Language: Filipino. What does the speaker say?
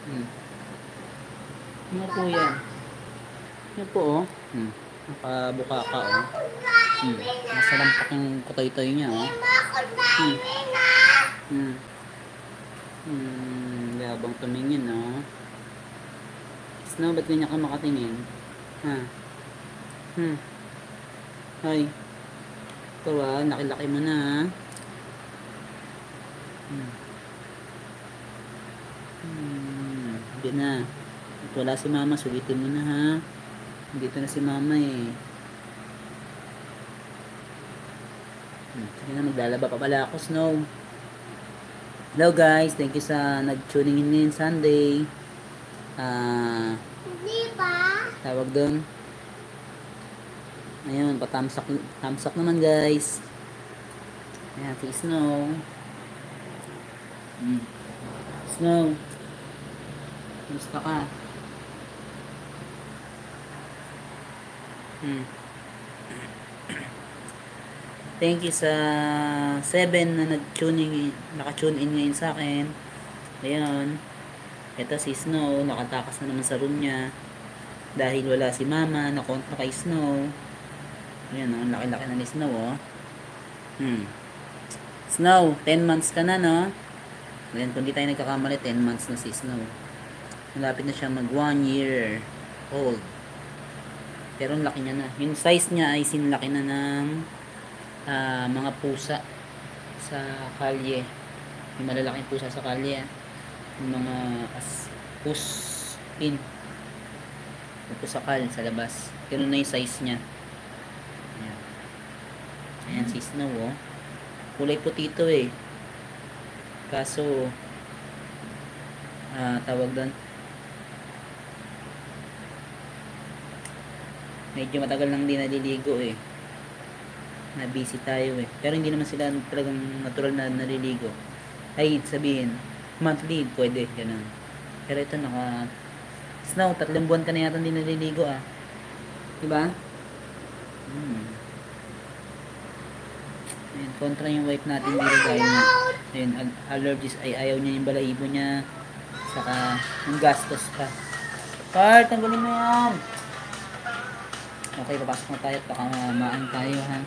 Hmm. Ano po yan? Ano po, oh. Nakabuka ka, oh. Nasa lampak yung kutoy-toy niya, oh. Labang tumingin, oh. Snow, ba't ganyan ka makatingin? Ha? Hoy. Ito, laki-laki mo na, ha? Hindi na. At wala si mama, sulitin mo na, ha? Dito na si mama, eh. Sige na, maglalaba pa pala ako, Snow. Hello guys, thank you sa nag-tuning in Sunday. Hindi ba? Tawag doon. Ayun, thumbs up naman guys. Ayan, si Snow. Snow. Gusto ka? Thank you sa 7 na naka-tune in ngayon sa akin. Ayan. Ito si Snow, nakatakas na naman sa room niya. Dahil wala si mama, nakontra kay Snow. Ayan, ang laki-laki na ni Snow, oh. Snow, 10 months ka na, no? Ayan, kung di tayo nagkakamali, 10 months na si Snow. Malapit na siya mag 1 year old. Pero ang laki niya na. Yung size niya ay sinlaki na ng mga pusa sa kalye. Yung malalaking pusa sa kalye, yung mga puspin o pusakal sa labas. Pero na yung size niya. Ayan si Snow, oh. Kulay puti ito, eh. Kaso tawag doon, medyo matagal nang di naliligo, eh. Na busy tayo, eh. Pero hindi naman sila talagang natural na naliligo. Ay, sabihin monthly, pwede, ganun. Pero ito Snow, 3 buwan ka na yata hindi naliligo, ah. Diba? Ayun, kontra yung wife natin dito dahil niya. Ayun, allergies, ay ayaw niya yung balahibo niya. Saka, yung gastos pa. Cart, tanggalin mo yan! Okay, papasok na tayo at baka mamaan tayo, ha?